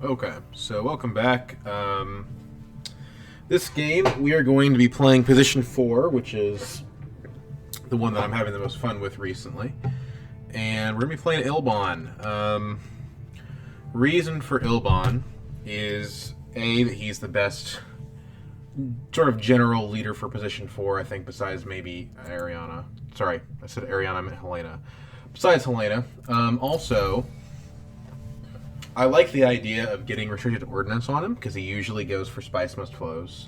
Okay, so welcome back. This game we are going to be playing Position 4, which is the one that I'm having the most fun with recently. And we're going to be playing Ilbon. Reason for Ilbon is A, that he's the best sort of general leader for Position 4, I think, besides maybe Ariana. Sorry, I said Ariana, I meant Helena. Besides Helena. Also, I like the idea of getting restricted ordnance on him, because he usually goes for Spice Must Flows.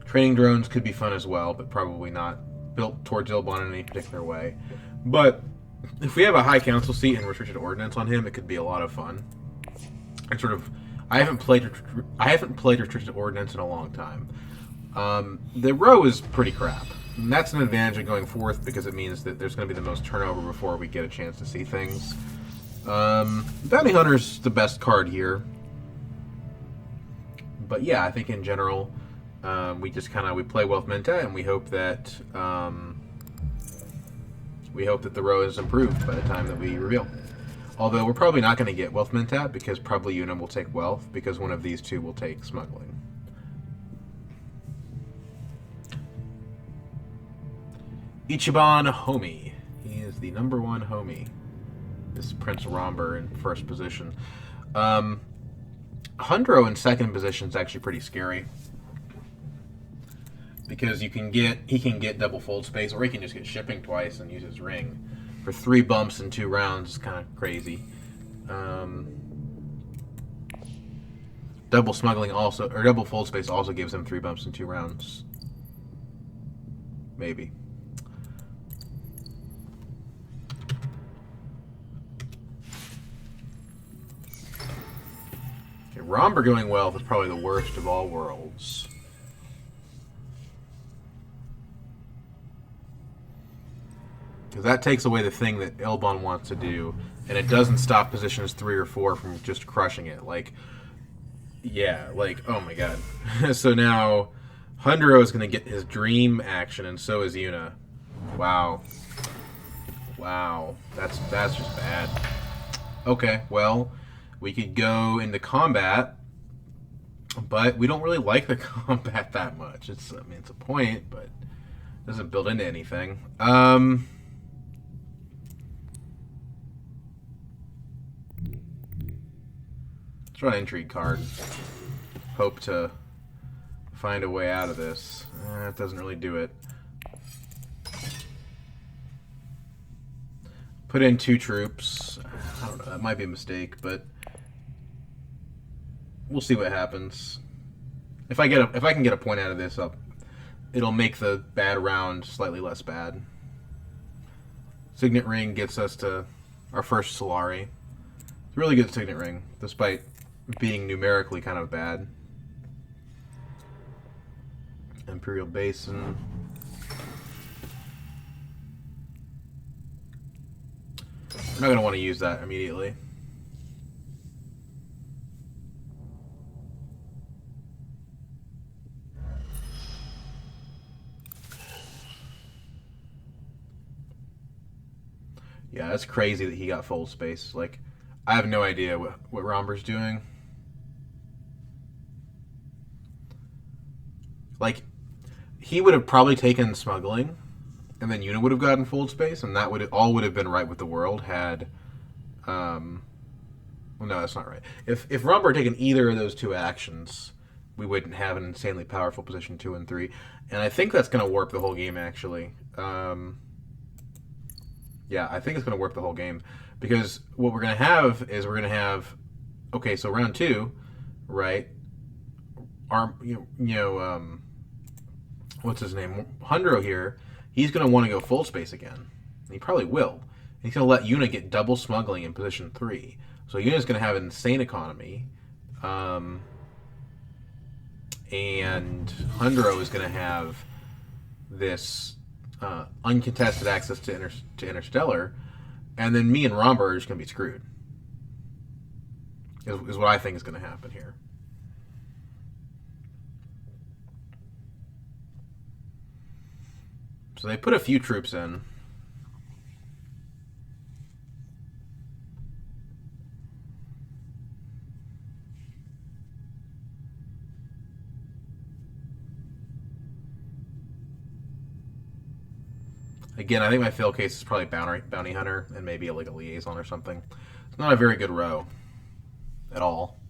Training drones could be fun as well, but probably not built towards Ilbon in any particular way. But if we have a high council seat and restricted ordnance on him, it could be a lot of fun. And sort of, I haven't played restricted ordnance in a long time. The row is pretty crap. And that's an advantage of going fourth because it means that there's going to be the most turnover before we get a chance to see things. Bounty Hunter's the best card here. But yeah, I think in general, we just we play Wealth Menta and we hope that the row is improved by the time that we reveal. Although we're probably not going to get Wealth Menta because probably Una will take Wealth because one of these two will take Smuggling. Ichiban Homie. He is the number one homie. This is Prince Rhombur in first position. Hundro in second position is actually pretty scary. Because he can get double Foldspace, or he can just get shipping twice and use his ring. For 3 bumps in 2 rounds is kind of crazy. Double Smuggling also, or double Foldspace also gives him 3 bumps in 2 rounds. Maybe. Okay, Rhombur going Wealth is probably the worst of all worlds. Because that takes away the thing that Ilbon wants to do, and it doesn't stop positions 3 or 4 from just crushing it. Oh my god. So now, Hundro is going to get his dream action, and so is Una. Wow. Wow. That's just bad. Okay, well, we could go into combat, but we don't really like the combat that much. It's a point, but it doesn't build into anything. Let's run an intrigue card. Hope to find a way out of this. It doesn't really do it. Put in 2 troops. I don't know, that might be a mistake, but we'll see what happens. If I can get a point out of this, it'll make the bad round slightly less bad. Signet Ring gets us to our first Solari. It's a really good Signet Ring, despite being numerically kind of bad. Imperial Basin. We're not going to want to use that immediately. Yeah, that's crazy that he got Foldspace. Like, I have no idea what Rhombur's doing. Like, he would have probably taken Smuggling, and then Una would have gotten Foldspace, and that would have been right with the world had... well, no, that's not right. If Rhombur had taken either of those 2 actions, we wouldn't have an insanely powerful position 2 and 3. And I think that's going to warp the whole game, actually. Yeah, I think it's going to warp the whole game. Because what we're going to have is okay, so round 2, right? What's his name? Hundro here, he's going to want to go Foldspace again. He probably will. He's going to let Una get double Smuggling in position 3. So Una's going to have an insane economy. And Hundro is going to have this uncontested access to Interstellar. And then me and Rhombur are just going to be screwed. Is what I think is going to happen here. So they put a few troops in. Again, I think my fail case is probably bounty hunter and maybe like a liaison or something. It's not a very good row at all.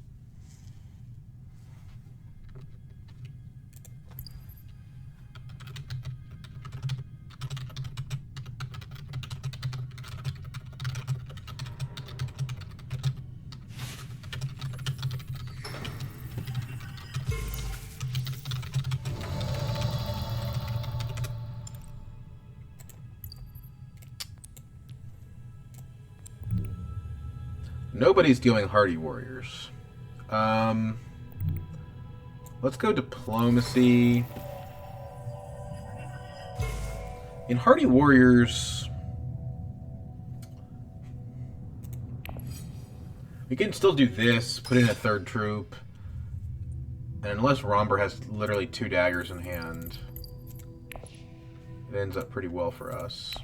Nobody's doing hardy warriors. Let's go diplomacy. In hardy warriors, we can still do this, put in a third troop, and unless Rhombur has literally 2 daggers in hand, it ends up pretty well for us.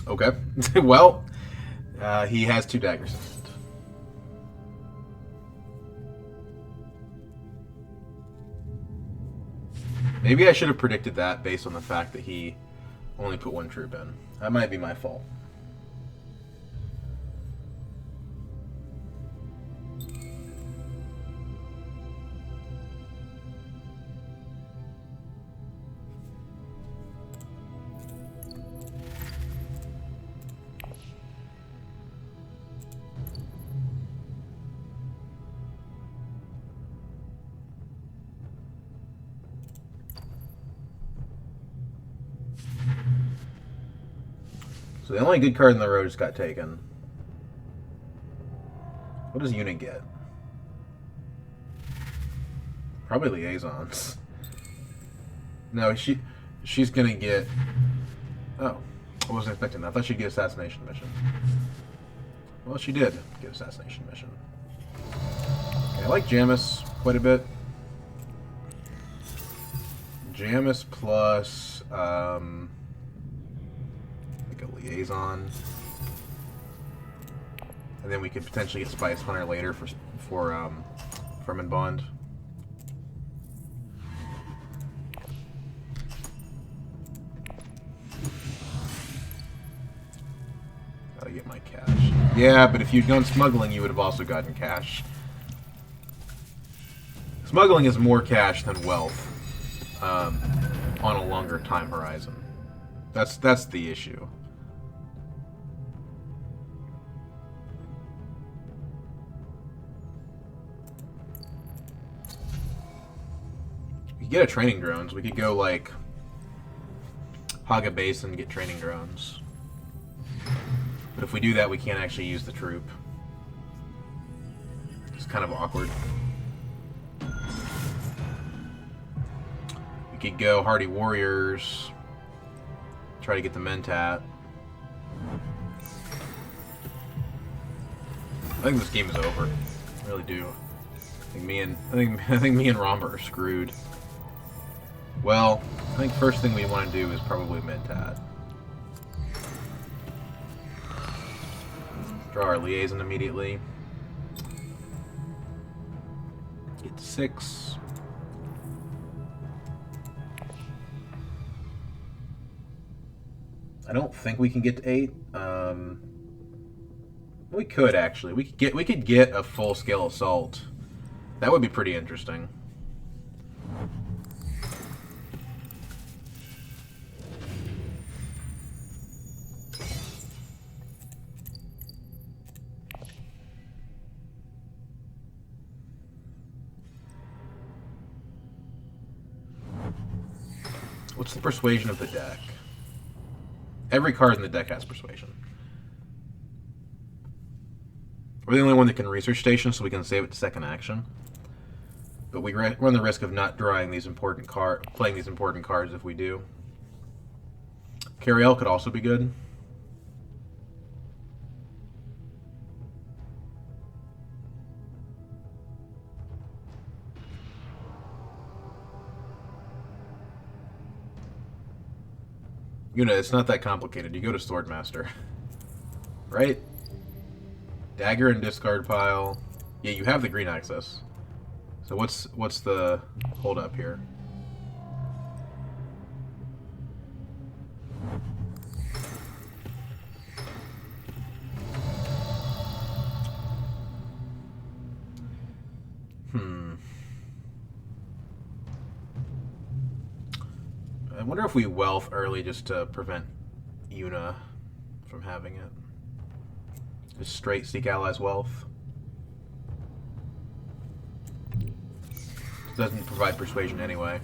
Okay. Well, he has 2 daggers in hand. Maybe I should have predicted that based on the fact that he only put 1 troop in. That might be my fault. So the only good card in the row just got taken. What does unit get? Probably liaisons. No, she's gonna get... Oh, I wasn't expecting that. I thought she'd get assassination mission. Well, she did get assassination mission. Okay, I like Jamis quite a bit. Jamis plus... like a liaison. And then we could potentially get Spice Hunter later for Firmin Bond. Gotta get my cash. Yeah, but if you'd gone smuggling, you would have also gotten cash. Smuggling is more cash than wealth on a longer time horizon. That's the issue. We could get a training drones. We could go like Haga Base and get training drones. But if we do that, we can't actually use the troop. It's kind of awkward. We could go Hardy Warriors. Try to get the Mentat. I think this game is over. I really do. I think me and Rhombur are screwed. Well, I think first thing we want to do is probably Mentat. Draw our liaison immediately. Get to 6. I don't think we can get to 8. We could actually. We could get a full-scale assault. That would be pretty interesting. What's the persuasion of the deck? Every card in the deck has persuasion. We're the only one that can research station, so we can save it to second action. But we run the risk of not drawing these important playing these important cards if we do. Cariel could also be good. You know, it's not that complicated. You go to Swordmaster. Right? Dagger and discard pile. Yeah, you have the green access. So what's the hold up here? I wonder if we wealth early just to prevent Una from having it. Just straight seek allies wealth. Doesn't provide persuasion anyway.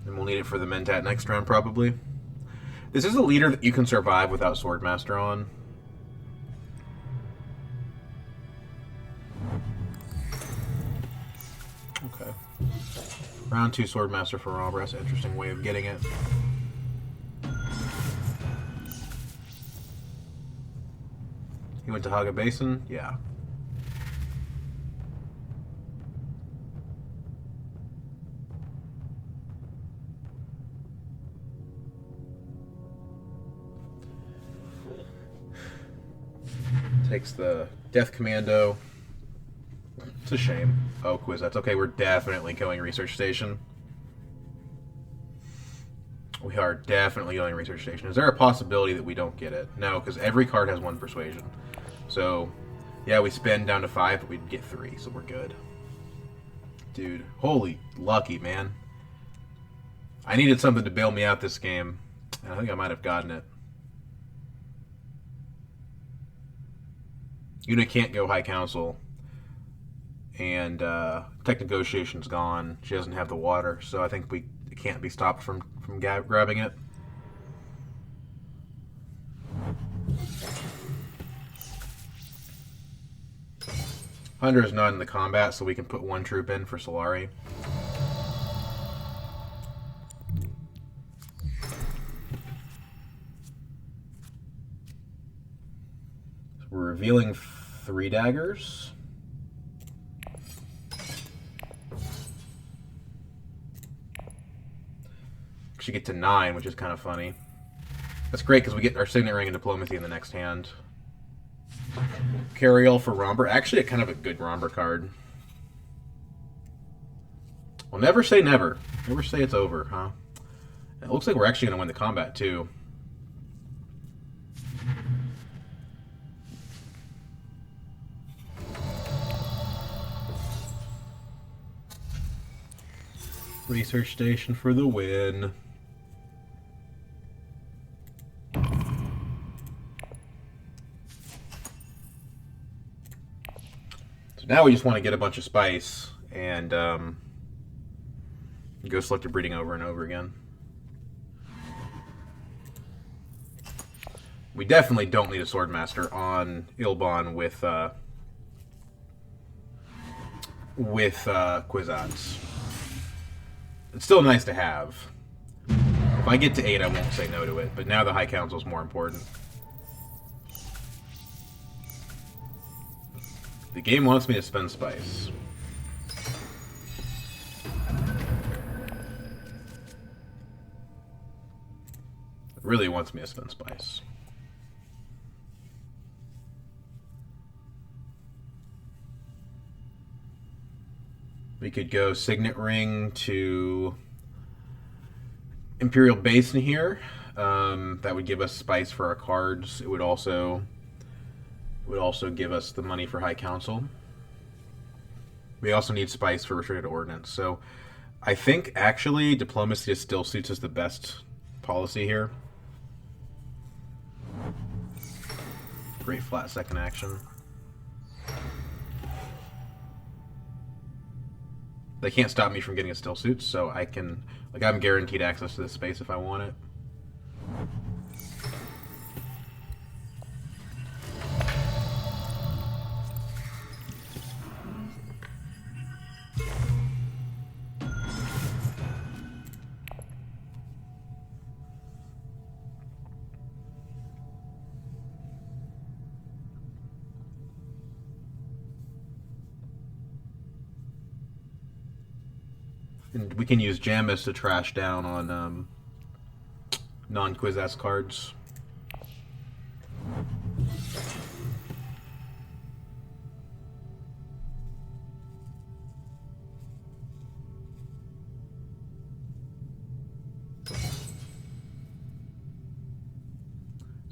And we'll need it for the Mentat next round probably. This is a leader that you can survive without Swordmaster on. Okay. Round 2 Swordmaster for Rhombur. That's an interesting way of getting it. He went to Haga Basin? Yeah. Takes the Death Commando. It's a shame. Oh, Kwisatz. Okay, we're definitely going Research Station. We are definitely going Research Station. Is there a possibility that we don't get it? No, because every card has 1 persuasion. So, yeah, we spend down to 5, but we'd get 3, so we're good. Dude, holy lucky, man. I needed something to bail me out this game, and I think I might have gotten it. Una can't go High Council, and Tech Negotiation's gone. She doesn't have the water, so I think it can't be stopped from grabbing it. Hunter is not in the combat, so we can put 1 troop in for Solari. So we're revealing 3 daggers. Actually get to 9, which is kind of funny. That's great because we get our Signet Ring and Diplomacy in the next hand. Carryall for Rhombur. Actually, a kind of a good Rhombur card. Well, never say never. Never say it's over, huh? It looks like we're actually going to win the combat, too. Research Station for the win. So now we just want to get a bunch of spice and go selective breeding over and over again. We definitely don't need a Swordmaster on Ilban with Kwisatz. It's still nice to have. If I get to 8, I won't say no to it, but now the High Council is more important. The game wants me to spend spice. It really wants me to spend spice. We could go Signet Ring to Imperial Basin here. That would give us spice for our cards. It would also give us the money for High Council. We also need spice for Restricted Ordnance. So I think actually Diplomacy still suits us the best policy here. Great flat second action. They can't stop me from getting a still suits, so I can, like, I'm guaranteed access to this space if I want it. And we can use Jamis to trash down on non-Kwisatz cards.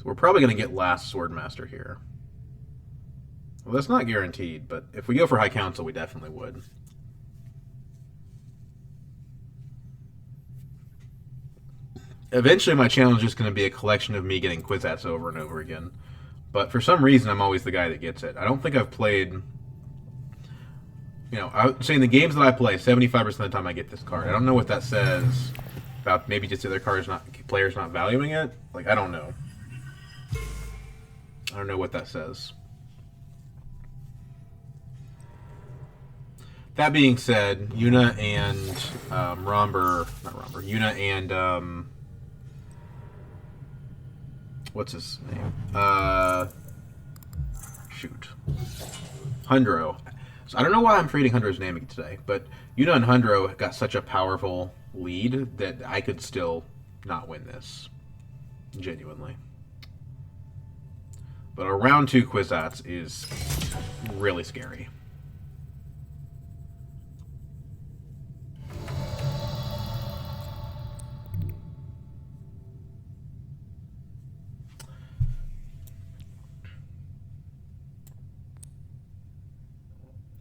So we're probably going to get last Swordmaster here. Well, that's not guaranteed, but if we go for High Council, we definitely would. Eventually, my challenge is just going to be a collection of me getting Kwisatz over and over again. But for some reason, I'm always the guy that gets it. I don't think I've played... You know, I would say in the games that I play, 75% of the time I get this card. I don't know what that says about maybe just the other players not valuing it. Like, I don't know. I don't know what that says. That being said, Yuna and Rhombur, not Rhombur, Yuna and what's his name? Shoot, Hundro. So I don't know why I'm trading Hundro's name today, but Yuna and Hundro got such a powerful lead that I could still not win this, genuinely. But a round 2 Kwisatz is really scary.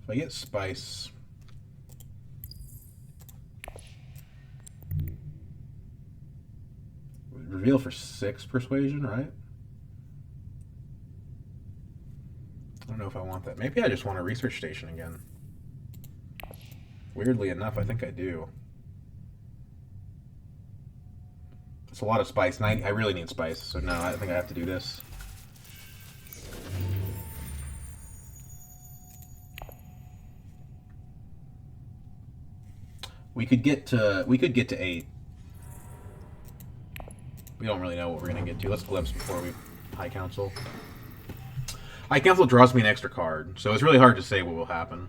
If I get Spice... Reveal for 6 Persuasion, right? I don't know if I want that. Maybe I just want a research station again. Weirdly enough, I think I do. It's a lot of spice, and I really need spice, so no, I think I have to do this. We could get to 8. We don't really know what we're gonna get to. Let's glimpse before we High Council. High Council draws me an extra card, so it's really hard to say what will happen.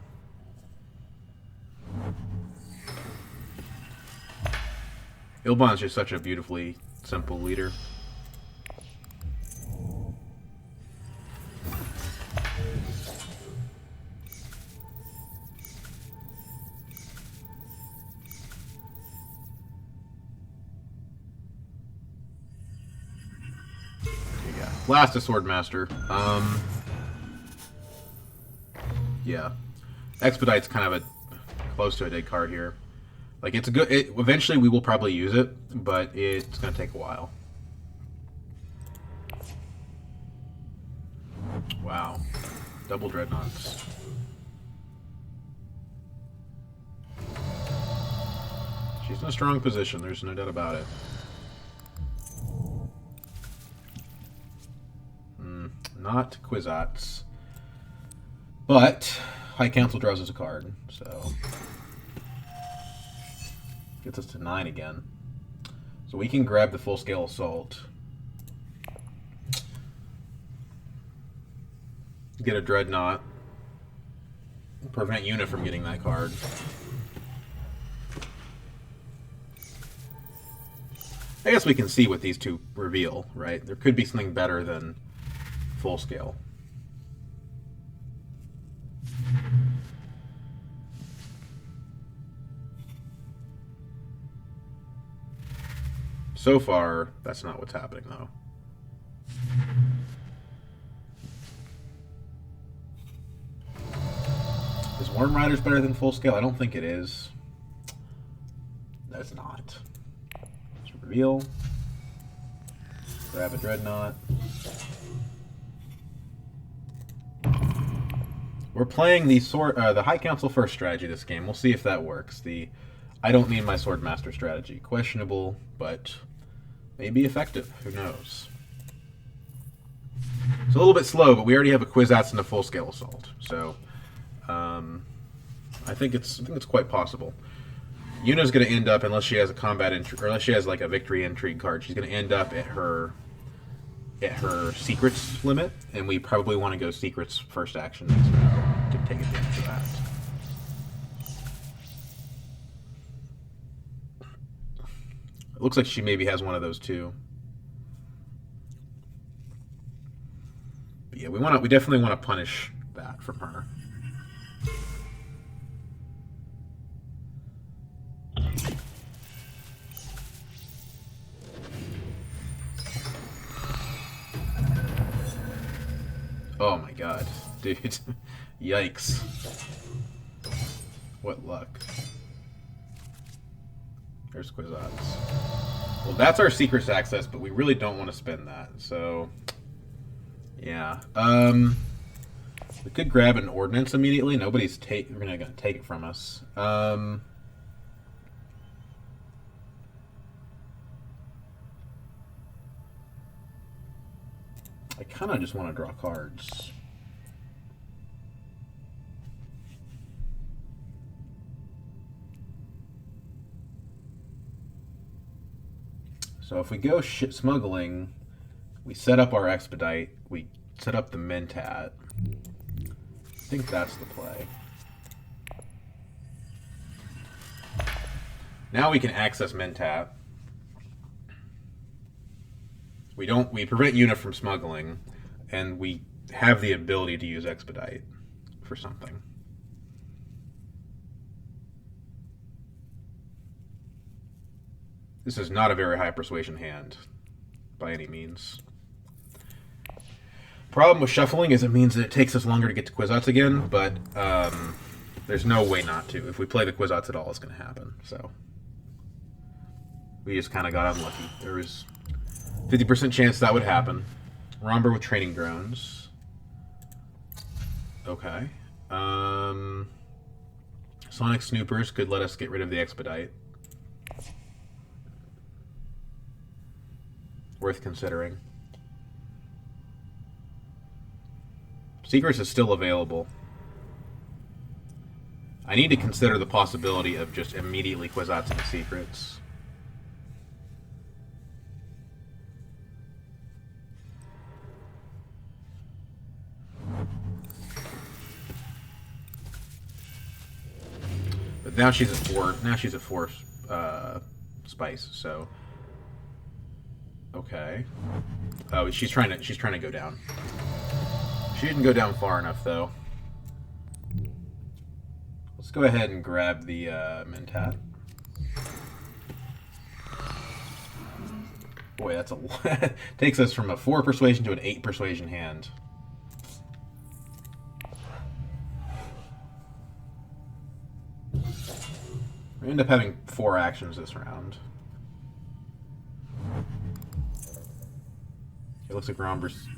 Ilbon's just such a beautifully simple leader. Last is Swordmaster. Yeah. Expedite's kind of a close to a dead card here. Like, it's a good... eventually, we will probably use it, but it's going to take a while. Wow. Double Dreadnoughts. She's in a strong position. There's no doubt about it. Not Kwisatz. But High Council draws us a card, so... Gets us to 9 again. So we can grab the full-scale assault. Get a Dreadnought. Prevent Yuna from getting that card. I guess we can see what these two reveal, right? There could be something better than full scale. So far, that's not what's happening, though. Is Worm Riders better than full scale? I don't think it is. No, it's not. Let's reveal. Grab a Dreadnought. We're playing the High Council first strategy this game. We'll see if that works. The I don't need my Swordmaster strategy. Questionable, but maybe effective. Who knows? It's a little bit slow, but we already have a Kwisatz and a full-scale assault. So, I think it's quite possible. Yuna's going to end up, unless she has a combat intrigue, or unless she has like a victory intrigue card, she's going to end up at her secrets limit, and we probably want to go secrets first action next round to take advantage of that. It looks like she maybe has one of those too. But yeah, we definitely want to punish that from her. god. Dude. Yikes. What luck. There's Kwisatz. Well, that's our secrets access, but we really don't want to spend that, so... Yeah. We could grab an ordnance immediately. Nobody's gonna take it from us. I kind of just want to draw cards. So if we go smuggling, we set up our expedite, we set up the mentat. I think that's the play. Now we can access mentat. We prevent Una from smuggling, and we have the ability to use expedite for something. This is not a very high persuasion hand, by any means. Problem with shuffling is it means that it takes us longer to get to Kwisatz again, but there's no way not to. If we play the Kwisatz at all, it's going to happen. So we just kind of got unlucky. There was 50% chance that would happen. Rhombur with training drones. Okay. Sonic Snoopers could let us get rid of the expedite. Worth considering. Secrets is still available. I need to consider the possibility of just immediately Kwisatzing secrets. But now she's at 4. Now she's at 4 spice. So okay. Oh, she's trying to go down. She didn't go down far enough, though. Let's go ahead and grab the mentat. Boy, that's a lot. Takes us from a 4 persuasion to an 8 persuasion hand. We end up having 4 actions this round. It looks like Rhombur's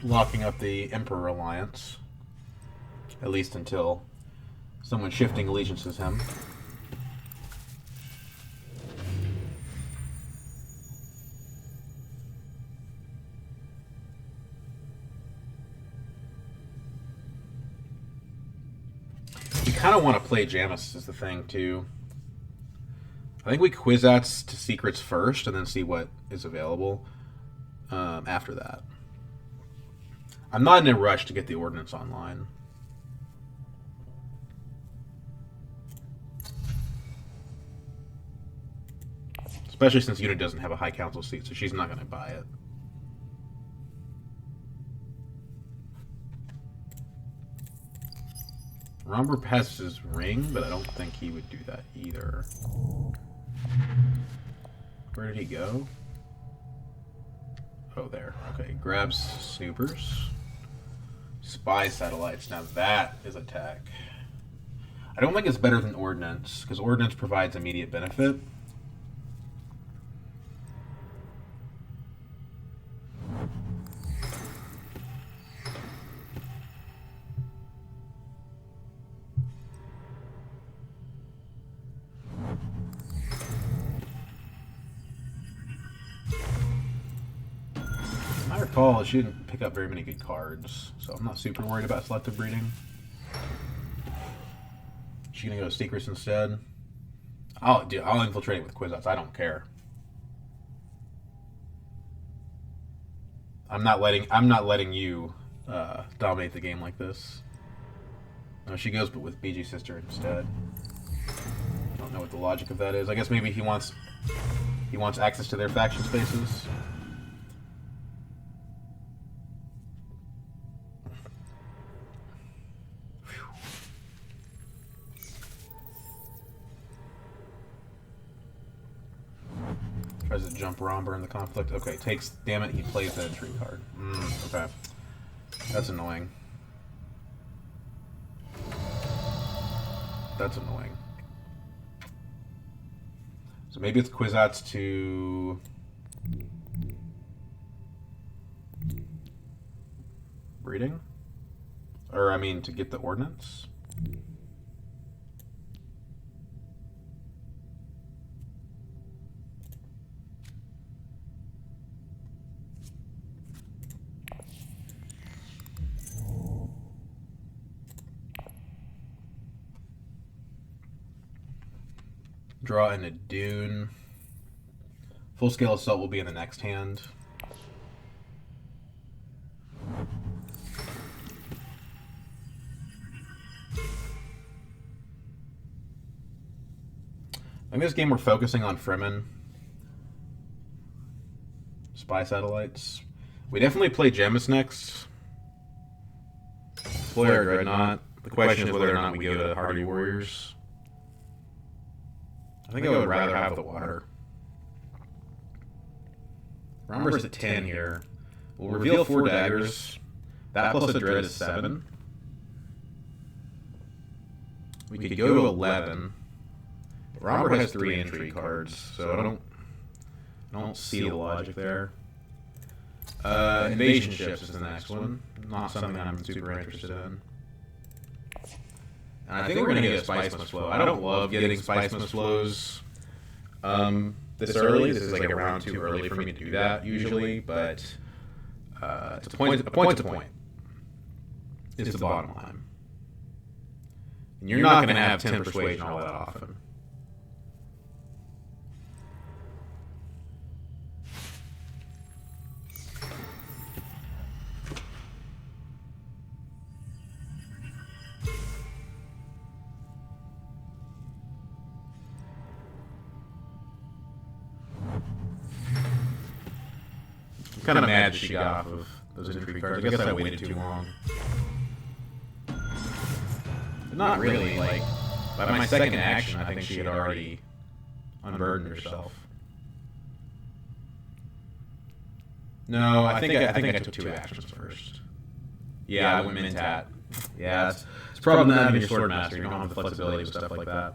locking up the Emperor Alliance. At least until someone shifting allegiances him. We kind of want to play Janus is the thing, too. I think we Kwisatz to secrets first and then see what is available after that. I'm not in a rush to get the ordnance online. Especially since Una doesn't have a high council seat, so she's not going to buy it. Rhombur has his ring, but I don't think he would do that either. Where did he go? Oh, there. Okay, grabs Snoopers. Spy satellites. Now that is attack. I don't think it's better than Ordnance, because Ordnance provides immediate benefit. I recall she didn't pick up very many good cards, so I'm not super worried about selective breeding. She's gonna go secrets instead. I'll infiltrate it with Kwisatz. I don't care. I'm not letting you dominate the game like this. No, she goes, but with BG Sister instead. I don't know what the logic of that is. I guess maybe he wants access to their faction spaces. Tries to jump Rhombur in the conflict. Okay, takes. Damn it, he plays that entry card. Okay. That's annoying. That's annoying. So maybe it's Kwisatz to... breeding? Or, I mean, to get the ordnance? Draw in a dune. Full-scale assault will be in the next hand. In this game, we're focusing on Fremen. Spy satellites. We definitely play Gemus next. Deploy our Dreadnought. The question is whether or not we go to Hardy Warriors. I think I would rather have the water. Rhombur's at 10 here. We'll reveal 4 daggers. That plus a dread is 7. We could go to 11. Rhombur has 3 entry cards, so I don't see the logic there. Invasion ships is the next one. Not something I'm super interested in. And I think we're going to get a Spice Must Flow. I don't love getting Spice Must Flows this early. This is like a round too early for me to do that usually, but it's a point to point is the bottom line. And you're not going to have 10 persuasion all that often. I'm kind of mad that she got off of those entry cards. I guess I waited too long. But not really. Like, by my second action, I think she had already unburdened herself. No, I think I took 2 actions first. Yeah, I went Mentat. Yeah, it's probably not having your Sword Master. You don't have the flexibility with stuff like that.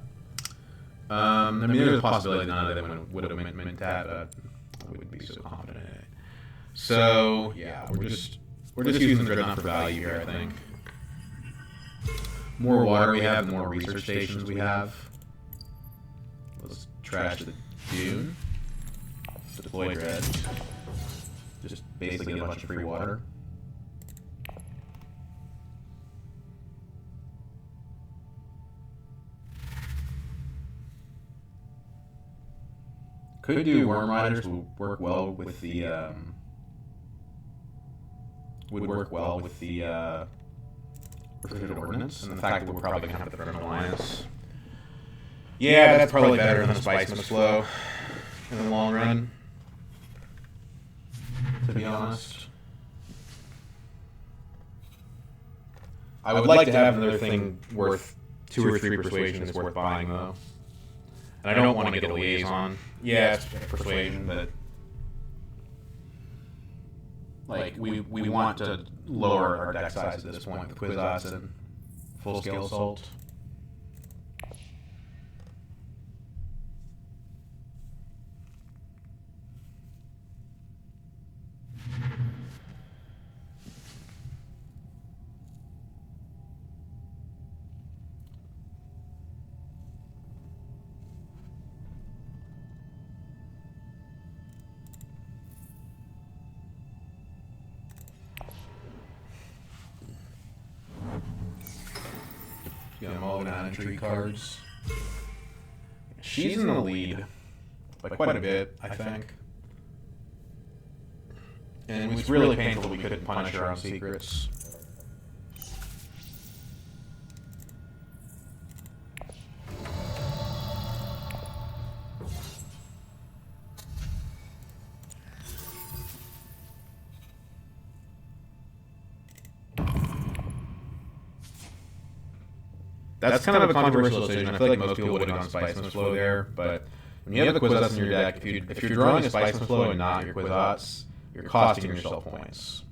I mean, there's a possibility that none of them would have went Mentat, but I wouldn't be so confident in it. So yeah, we're just using the Dreadnought for value here, I think. More water we have, the more research stations we have. Let's trash the dune. Deploy Dread. Just basically get a bunch of free water. Could do Worm Riders, will work well with the refrigerated ordnance, and the fact that we're probably going to have the Fremen Alliance. Yeah, that's probably better than the Spice Must Flow in the long run, to be honest. I would like to have another thing worth 2 or 3 persuasion that's worth buying, though. And I don't want to get a liaison. Yeah, it's persuasion, but like we want to lower our deck size at this point with Kwisatz and full-scale assault. Got them all down entry cards. She's in the lead by quite a bit, I think. And it was really painful that we couldn't punish her on secrets. That's kind of a controversial decision. I feel like most people would have gone Spice Must Flow there, but when you have the Kwisatz in your deck, if you're drawing a Spice Must Flow and not your Kwisatz, you're costing yourself points.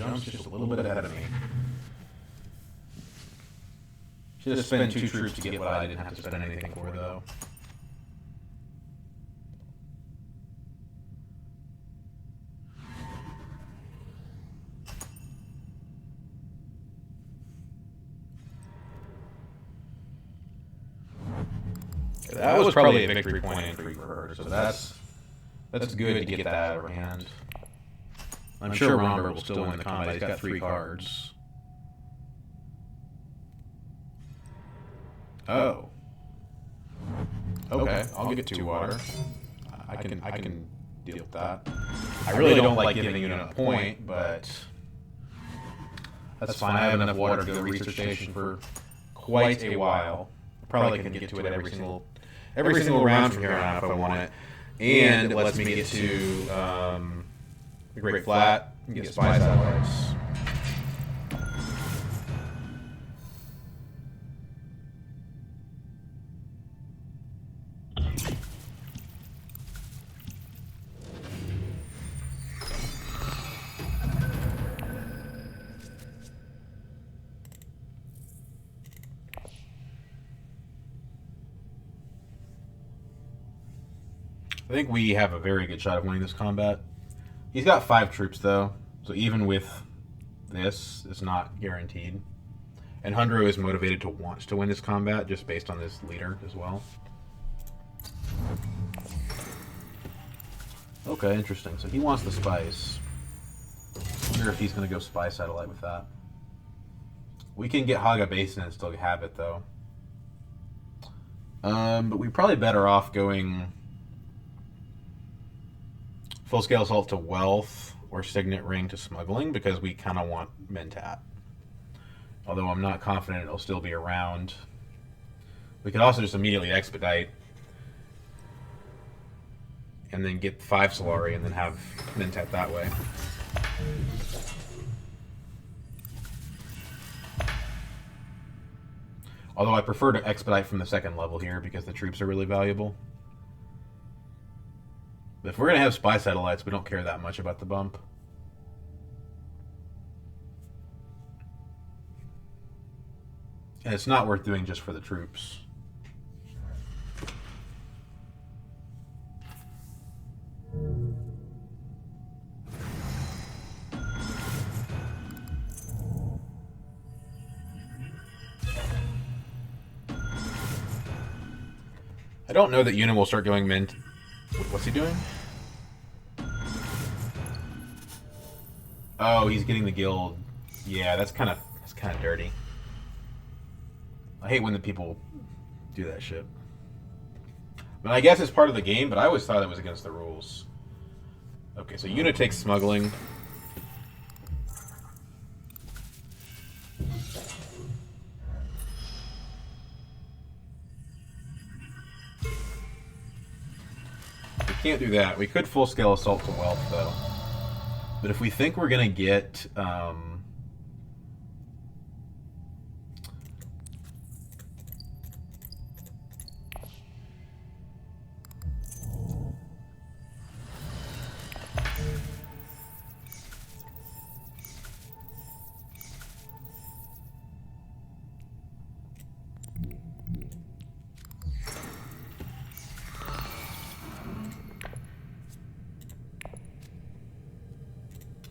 jump's just a little bit ahead of me. Should have spent 2 troops to get what I didn't have to spend anything for, though. That was probably a victory point entry for her, so that's good to get that out of her hand. I'm sure Rhombur will still win the combat. He's got 3 cards. Oh. Okay, I'll get 2 water. I can deal with that. I really don't like giving you a point, but that's fine. I have enough water to go to the research station for quite a while. Probably can get to it every single round from here on out if I want it. And it lets me get to the Great Flat and get spy satellites. I think we have a very good shot of winning this combat. He's got 5 troops, though, so even with this, it's not guaranteed. And Hundro is motivated to want to win this combat, just based on this leader as well. Okay, interesting. So he wants the spice. I wonder if he's going to go spy satellite with that. We can get Haga Basin and still have it, though. But we're probably better off going full-scale assault to wealth or signet ring to smuggling, because we kind of want Mentat. Although I'm not confident it'll still be around. We could also just immediately expedite and then get 5 Solari and then have Mentat that way. Although I prefer to expedite from the 2nd level here because the troops are really valuable. If we're going to have spy satellites, we don't care that much about the bump. And it's not worth doing just for the troops. I don't know that Una will start going mint. What's he doing? Oh, he's getting the guild. Yeah, that's kind of dirty. I hate when the people do that shit. But I guess it's part of the game, but I always thought it was against the rules. Okay, so Una takes smuggling. We can't do that. We could full-scale assault to wealth, though. But if we think we're going to get...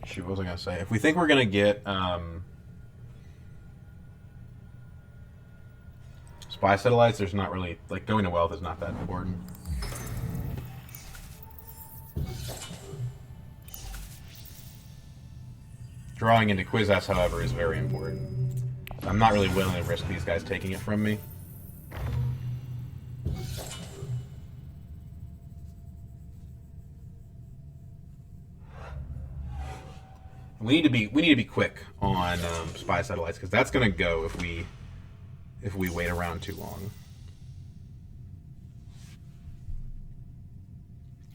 Shoot, what was I going to say? If we think we're going to get spy satellites, there's not really... Like, going to wealth is not that important. Drawing into Kwisatz, however, is very important. I'm not really willing to risk these guys taking it from me. We need to be quick on spy satellites, because that's going to go if we wait around too long.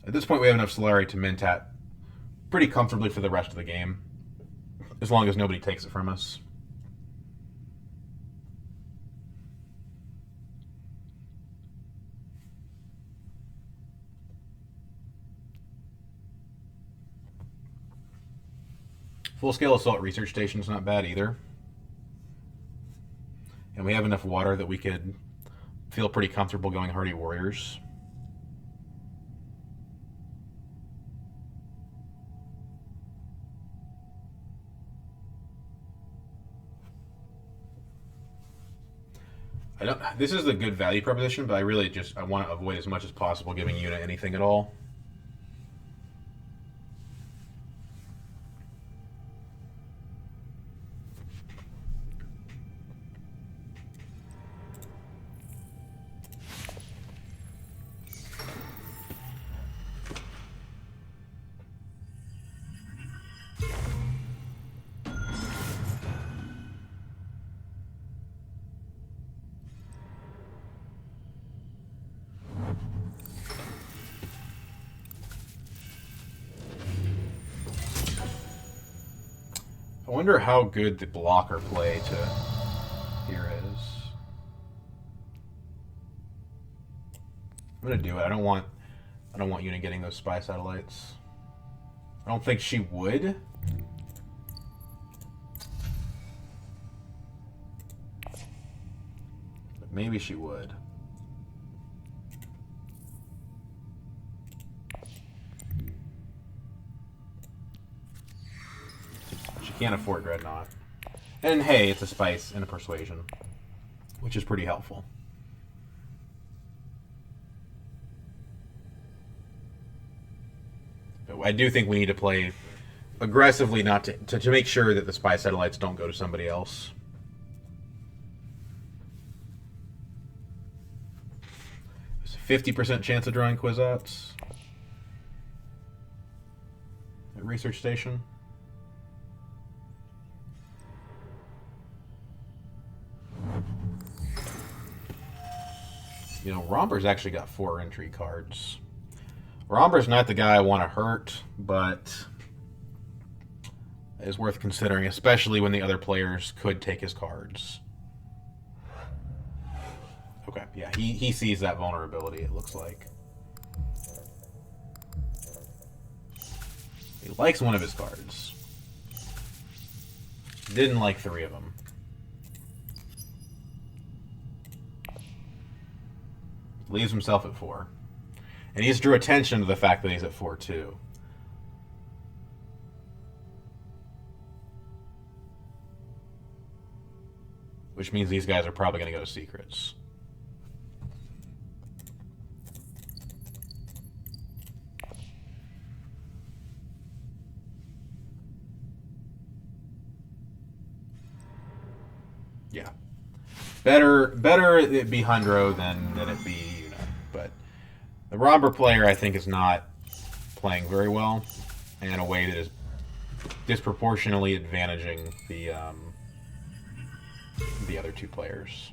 At this point, we have enough Solari to Mentat pretty comfortably for the rest of the game, as long as nobody takes it from us. Full-scale assault research station's not bad either. And we have enough water that we could feel pretty comfortable going hardy warriors. This is a good value proposition, but I really I want to avoid as much as possible giving Una anything at all. I wonder how good the blocker play to here is. I'm gonna do it. I don't want Una getting those spy satellites. I don't think she would. But maybe she would. Can't afford Dreadnought. And hey, it's a spice and a persuasion, which is pretty helpful. But I do think we need to play aggressively not to make sure that the spy satellites don't go to somebody else. There's a 50% chance of drawing Kwisatz at Research Station. You know, Rhombur's actually got 4 entry cards. Rhombur's not the guy I want to hurt, but is worth considering, especially when the other players could take his cards. Okay, yeah, he sees that vulnerability, it looks like. He likes one of his cards. Didn't like 3 of them. Leaves himself at 4. And he's drew attention to the fact that he's at 4 too. Which means these guys are probably going to go to secrets. Yeah. Better it be Hundro than it be Una. But the Rhombur player, I think, is not playing very well in a way that is disproportionately advantaging the other 2 players.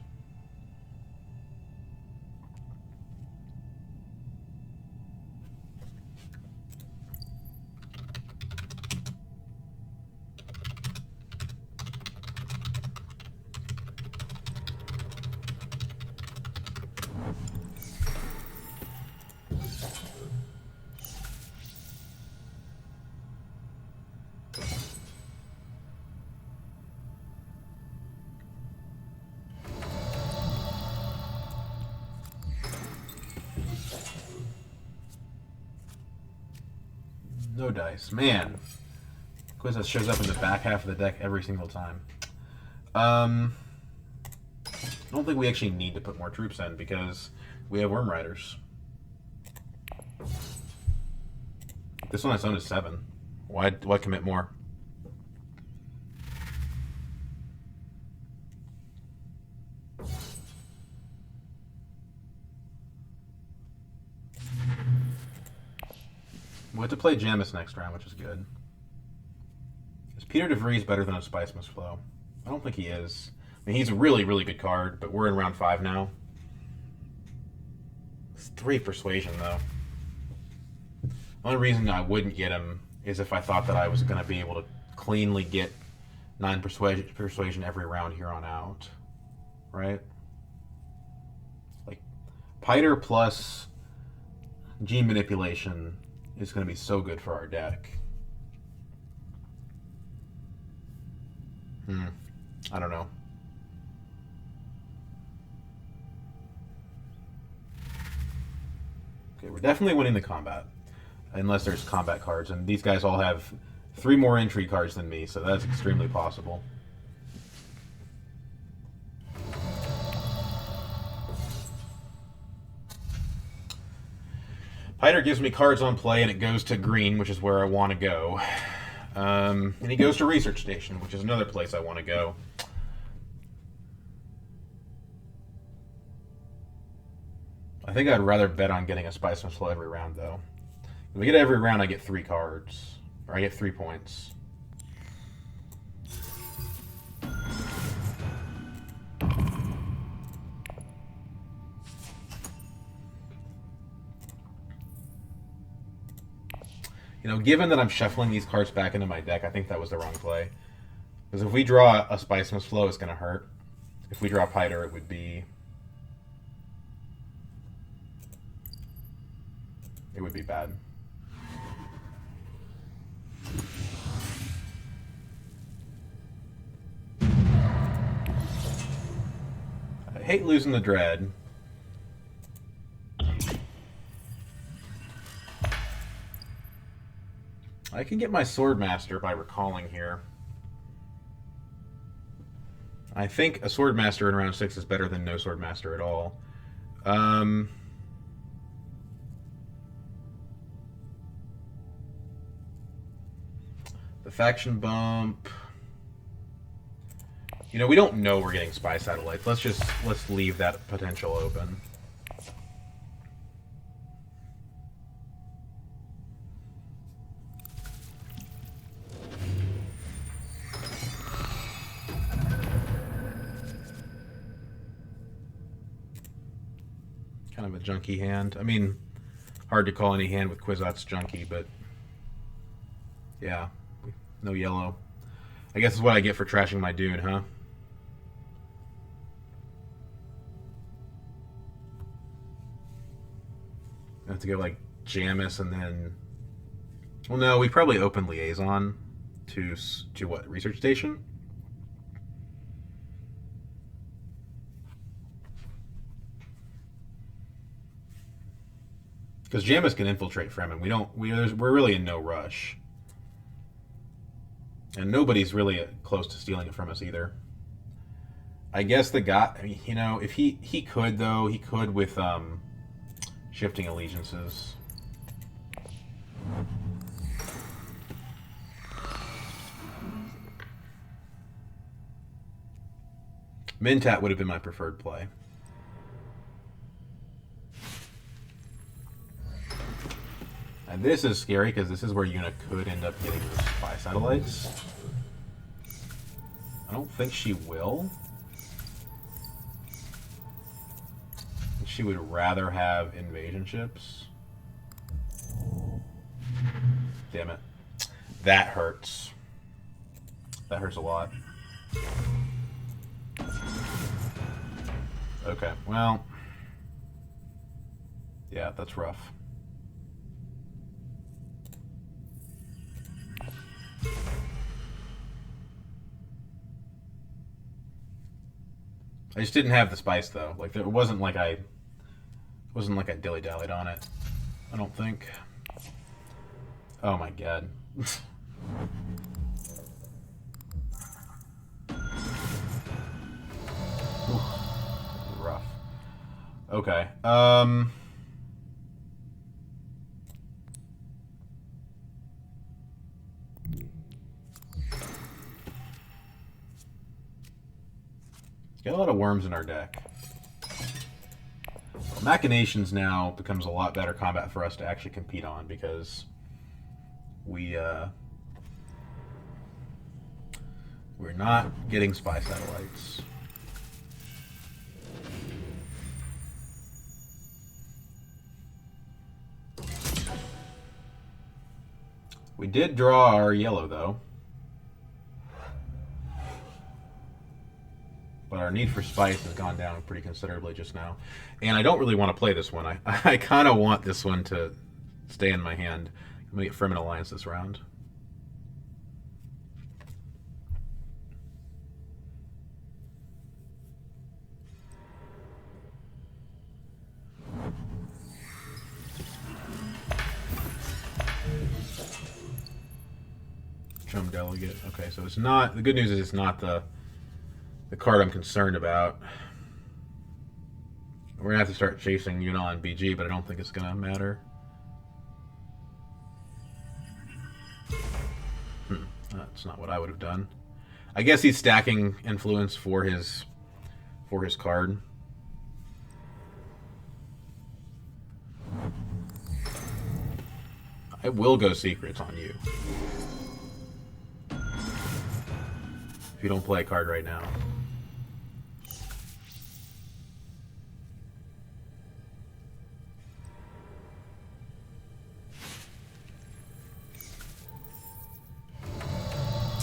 No dice. Man. Kwisatz shows up in the back half of the deck every single time. I don't think we actually need to put more troops in because we have Worm Riders. This one on its own is 7. Why commit more? We have to play Jamis next round, which is good. Is Peter DeVries better than a Spice Must Flow? I don't think he is. I mean, he's a really, really good card, but we're in round 5 now. It's 3 Persuasion, though. The only reason I wouldn't get him is if I thought that I was going to be able to cleanly get 9 Persuasion every round here on out. Right? Like, Piter plus Gene Manipulation is going to be so good for our deck. I don't know. Okay, we're definitely winning the combat. Unless there's combat cards. And these guys all have 3 more entry cards than me, so that's extremely possible. Piter gives me cards on play, and it goes to green, which is where I want to go. And he goes to Research Station, which is another place I want to go. I think I'd rather bet on getting a Spice and Slow every round, though. If we get every round, I get 3 cards. Or I get 3 points. You know, given that I'm shuffling these cards back into my deck, I think that was the wrong play. Because if we draw a Spice and Slow, it's going to hurt. If we draw Piter, it would be... It would be bad. I hate losing the Dread. I can get my Swordmaster by recalling here. I think a Swordmaster in round 6 is better than no Swordmaster at all. The faction bump. You know, we don't know we're getting spy satellites. Let's leave that potential open. Kind of a junky hand. I mean, hard to call any hand with Kwisatz junky, but yeah, no yellow. I guess is what I get for trashing my Dune, huh? I have to go like Jamis and then... Well, no, we probably open Liaison to what? Research Station? Because Jamis can infiltrate Fremen. We're really in no rush. And nobody's really close to stealing it from us either. I guess the guy, I mean, you know, if he could, though, he could with shifting allegiances. Mentat would have been my preferred play. And this is scary because this is where Yuna could end up getting the spy satellites. I don't think she will. She would rather have invasion ships. Damn it. That hurts. That hurts a lot. Okay, well. Yeah, that's rough. I just didn't have the spice though. Like it wasn't like I dilly-dallied on it. I don't think. Oh my god. Rough. Okay. Got a lot of worms in our deck. Well, Machinations now becomes a lot better combat for us to actually compete on because we're not getting spy satellites. We did draw our yellow though. But our need for spice has gone down pretty considerably just now. And I don't really want to play this one. I kind of want this one to stay in my hand. I'm going to get Fremen Alliance this round. Chum Delegate. Okay, so it's not... The good news is it's not the card I'm concerned about. We're going to have to start chasing Yuna and BG, but I don't think it's going to matter. That's not what I would have done. I guess he's stacking influence for his card. I will go secrets on you. If you don't play a card right now.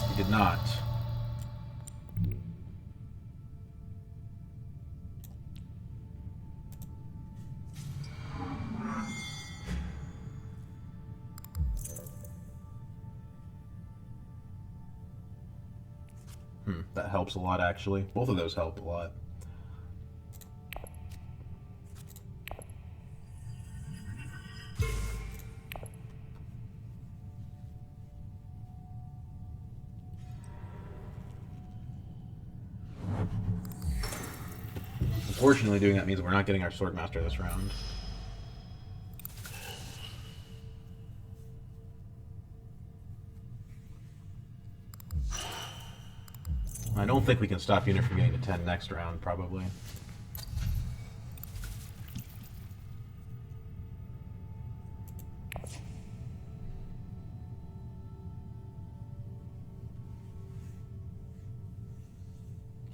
He did not. That helps a lot, actually. Both of those help a lot. Unfortunately, doing that means we're not getting our Swordmaster this round. I don't think we can stop Unit from getting to 10 next round, probably.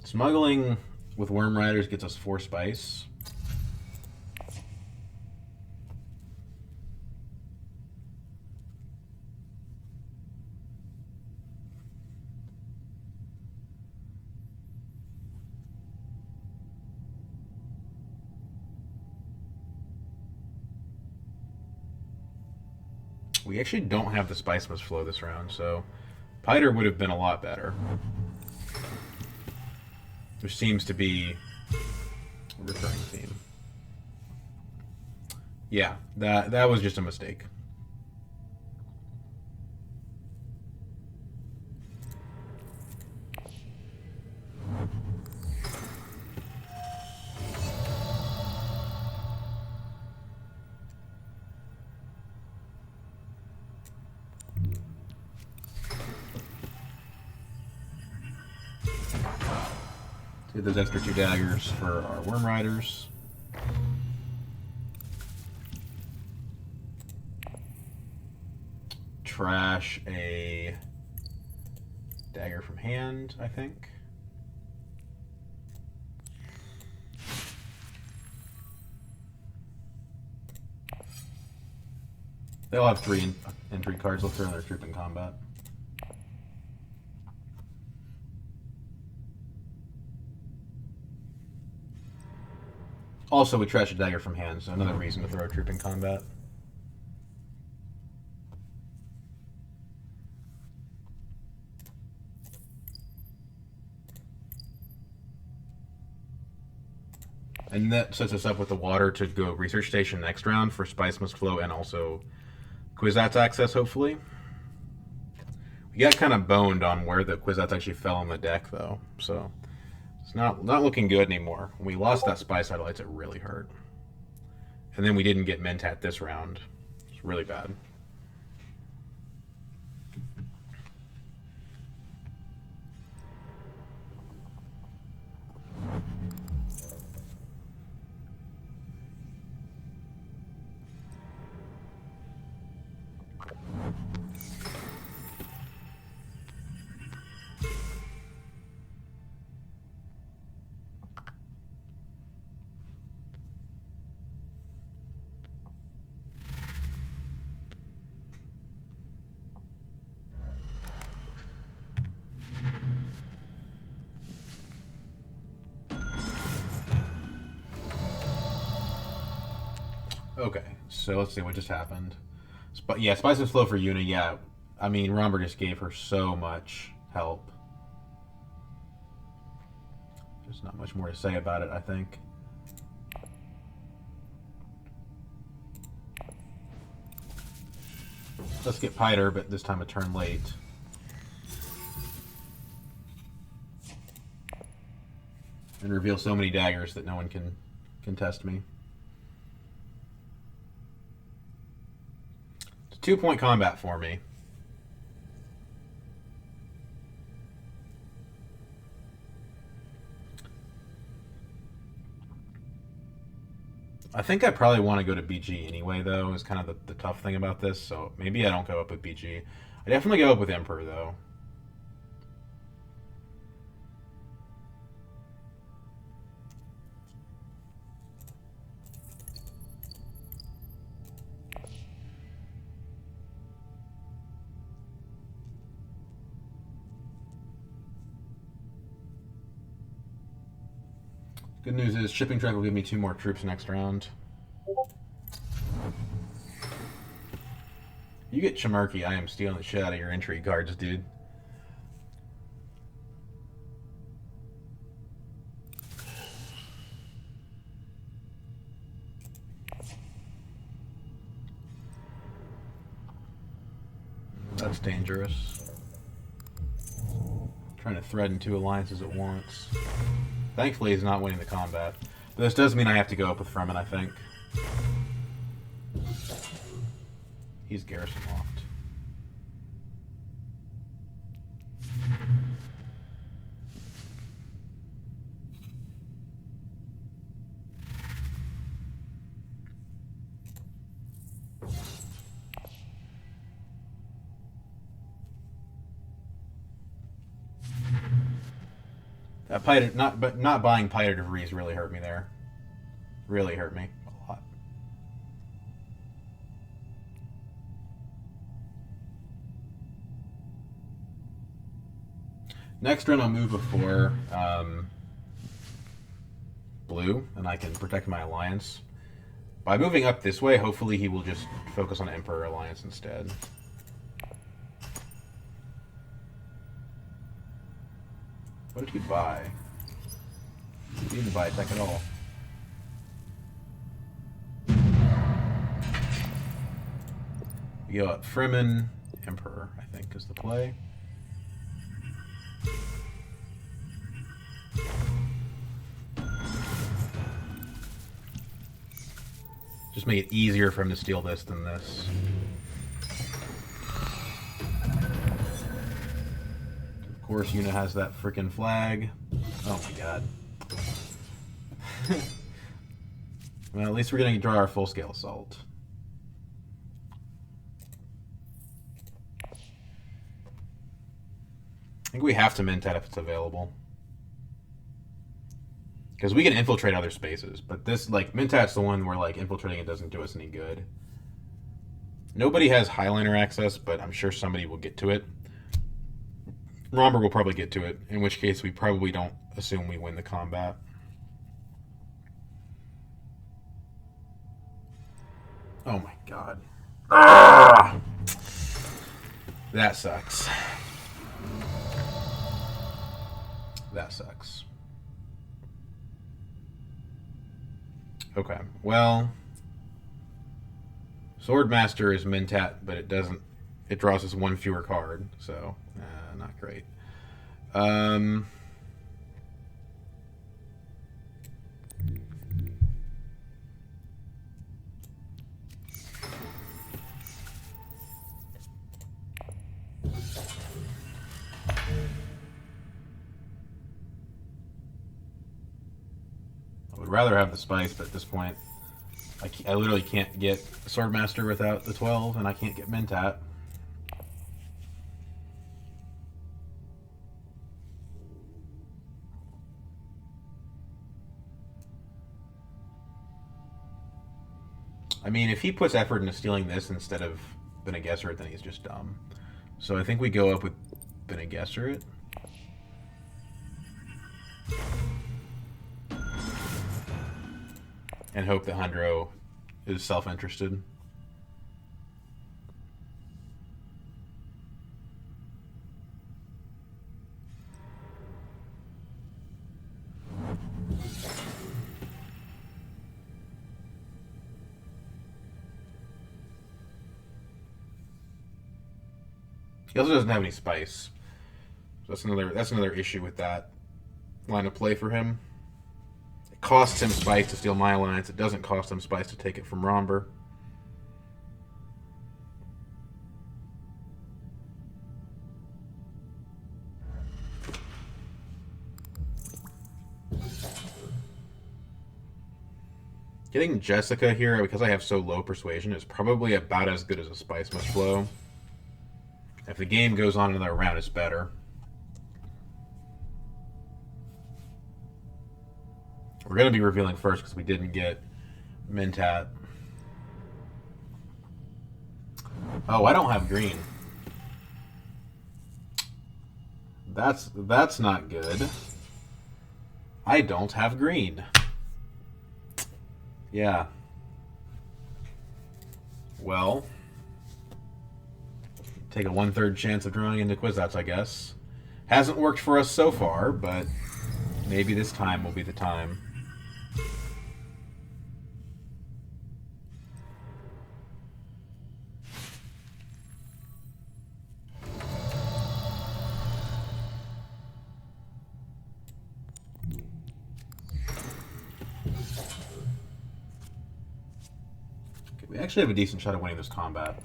Smuggling with Worm Riders gets us 4 spice. We actually don't have the Spice Must Flow this round, so Piter would have been a lot better. Which seems to be a recurring theme. Yeah, that was just a mistake. Get those extra 2 daggers for our Worm Riders. Trash a dagger from hand, I think. They'll have 3 entry cards. They'll throw in their troop in combat. Also, we trash a dagger from hand, so another reason to throw a troop in combat. And that sets us up with the water to go Research Station next round for Spice Must Flow and also Kwisatz access, hopefully. We got kind of boned on where the Kwisatz actually fell on the deck, though, so it's not looking good anymore. When we lost that Spice Satellites, it really hurt. And then we didn't get Mentat this round. It's really bad. Okay, so let's see what just happened. Yeah, Spice Must Flow for Yuna, yeah. I mean, Rhombur just gave her so much help. There's not much more to say about it, I think. Let's get Piter, but this time a turn late. and reveal so many daggers that no one can contest me. It's a 2-point combat for me. I think I probably want to go to BG anyway, though, is kind of the tough thing about this, so maybe I don't go up with BG. I definitely go up with Emperor, though. Good news is shipping truck will give me 2 more troops next round. You get Chimerky, I am stealing the shit out of your entry cards, dude. That's dangerous. Trying to threaten 2 alliances at once. Thankfully, he's not winning the combat. But this does mean I have to go up with Fremen, I think. He's garrison locked. Not buying Piter de Vries really hurt me there. Really hurt me a lot. Next run I'll move before blue, and I can protect my alliance. By moving up this way, hopefully he will just focus on Emperor Alliance instead. What did he buy? He didn't buy a tech at all. We go up Fremen, Emperor, I think, is the play. Just make it easier for him to steal this than this. Of course, Una has that freaking flag. Oh my god. Well, at least we're going to draw our full-scale assault. I think we have to Mentat if it's available. Because we can infiltrate other spaces, but this, like, Mentat's the one where, like, infiltrating it doesn't do us any good. Nobody has Highliner access, but I'm sure somebody will get to it. Rhombur will probably get to it, in which case we probably don't assume we win the combat. Oh my god. Ah! That sucks. That sucks. Okay, well, Swordmaster is Mentat, but it doesn't. It draws us 1 fewer card, so not great. I would rather have the spice, but at this point, I literally can't get Swordmaster without the 12, and I can't get Mentat. I mean, if he puts effort into stealing this instead of Bene Gesserit, then he's just dumb. So I think we go up with Bene Gesserit. And hope that Hundro is self-interested. He also doesn't have any spice. So that's another issue with that line of play for him. costs him spice to steal my alliance. It doesn't cost him spice to take it from Rhombur. Getting Jessica here, because I have so low persuasion, is probably about as good as a spice must flow. If the game goes on another round, it's better. We're going to be revealing first because we didn't get Mentat. Oh, I don't have green. That's not good. I don't have green. Yeah. Well, take a 1/3 chance of drawing into Kwisatz, I guess. Hasn't worked for us so far, but maybe this time will be the time. We actually have a decent shot at winning this combat.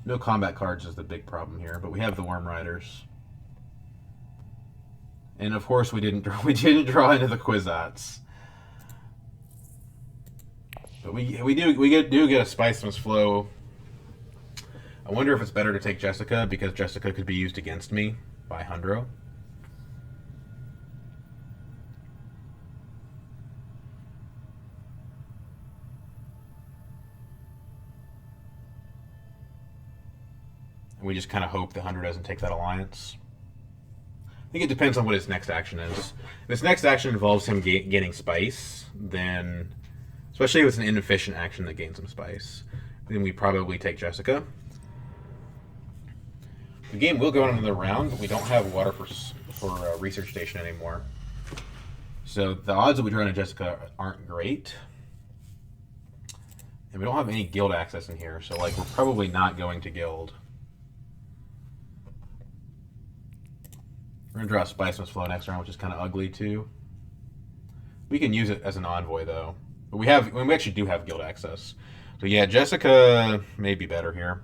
No combat cards is the big problem here, but we have the Worm Riders. And of course we didn't draw into the Kwisatz. But we do get a Spice Must Flow. I wonder if it's better to take Jessica, because Jessica could be used against me by Hundro. And we just kind of hope that Hundro doesn't take that alliance. I think it depends on what his next action is. If his next action involves him gaining spice, then, especially if it's an inefficient action that gains him spice, then we probably take Jessica. The game will go on another round, but we don't have water for research station anymore. So the odds that we draw into Jessica aren't great. And we don't have any guild access in here, so like we're probably not going to guild. We're going to draw a Spice Must Flow next round, which is kind of ugly too. We can use it as an envoy though. But we actually do have guild access. So yeah, Jessica may be better here.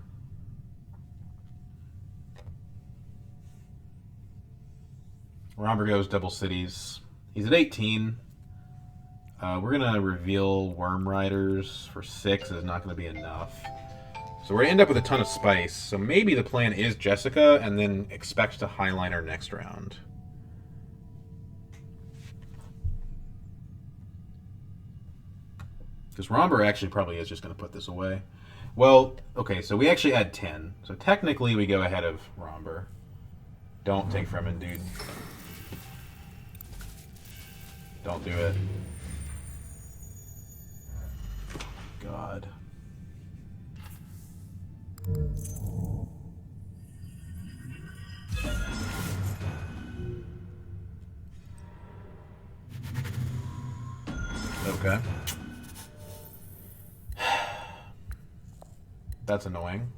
Rhombur goes double cities. He's at 18. We're going to reveal Worm Riders for 6 is not going to be enough. So we're going to end up with a ton of spice. So maybe the plan is Jessica and then expect to highline our next round. Because Rhombur actually probably is just going to put this away. Well, okay, so we actually add 10. So technically we go ahead of Rhombur. Don't take Fremen, dude. Don't do it. God. Okay. That's annoying.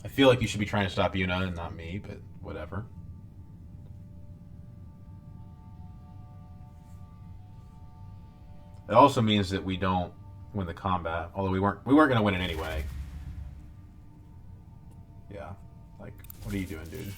I feel like you should be trying to stop Yuna and not me, but whatever. It also means that we don't win the combat, although we weren't going to win it anyway. Yeah, like, what are you doing, dude?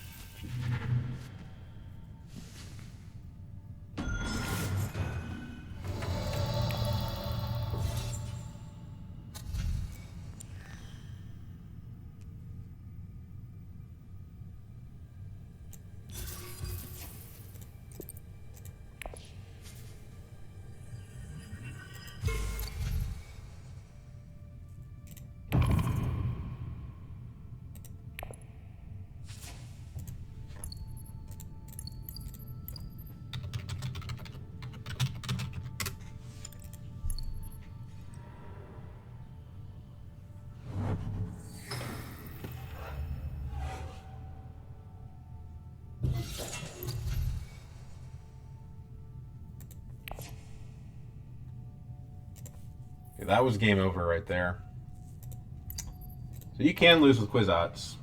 That was game over right there. So you can lose with Kwisatz.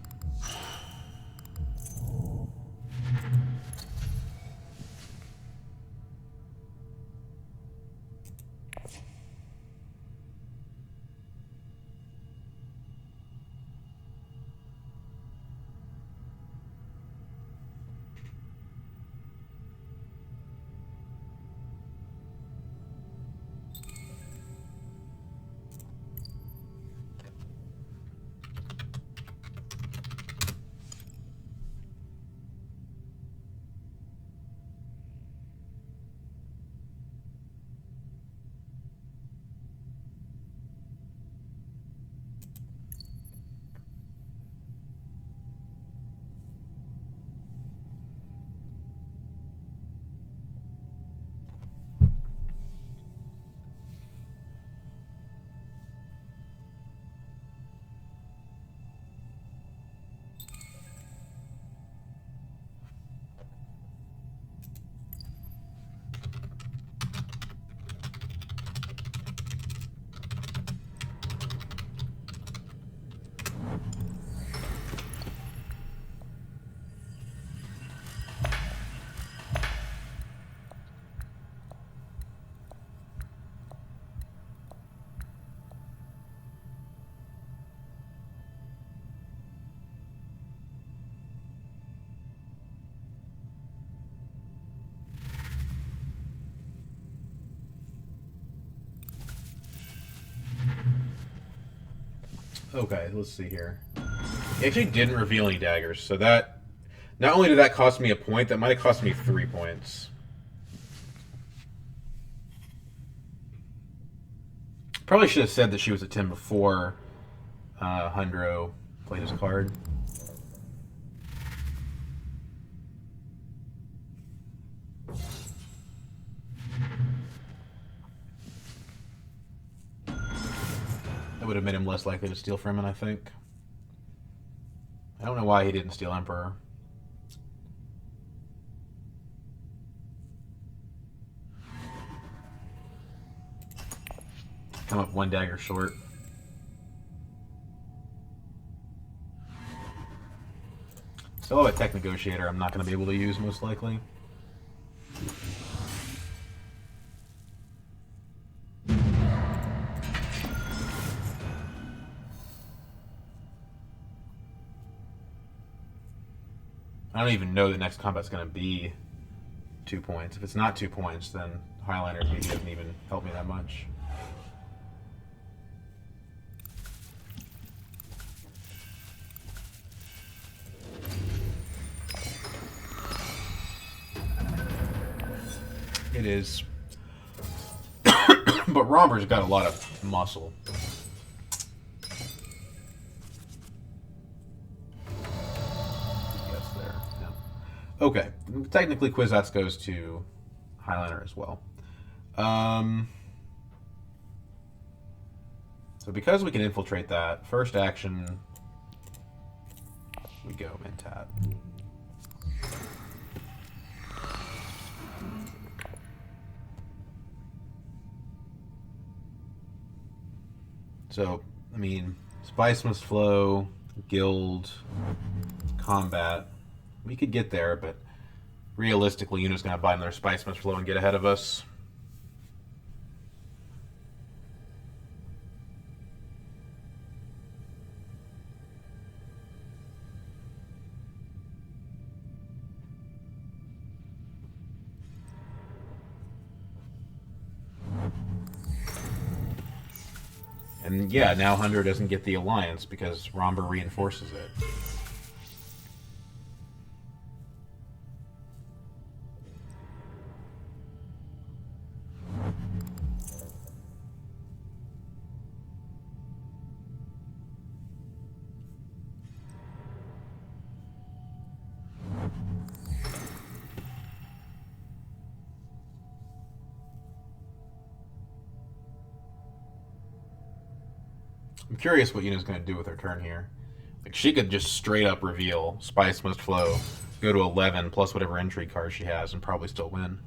Okay, let's see here. He actually didn't reveal any daggers, so that... Not only did that cost me a point, that might have cost me 3 points. Probably should have said that she was a 10 before Hundro played his card. That would have made him less likely to steal Fremen, I think. I don't know why he didn't steal Emperor. Come up 1 dagger short. Still have a Tech Negotiator I'm not going to be able to use, most likely. I don't even know the next combat's going to be 2 points. If it's not 2 points, then Highliner maybe doesn't even help me that much. It is. But Rhombur's got a lot of muscle. Okay, technically Kwisatz goes to Highliner as well. So because we can infiltrate that, first action, we go Mentat. So, I mean, Spice Must Flow, Guild, Combat. We could get there, but realistically, Yuna's going to buy another Spice Must Flow and get ahead of us. And yeah, now Hundred doesn't get the alliance because Rhombur reinforces it. I'm curious what Yuna's going to do with her turn here. Like, she could just straight up reveal Spice Must Flow, go to 11 plus whatever intrigue card she has, and probably still win.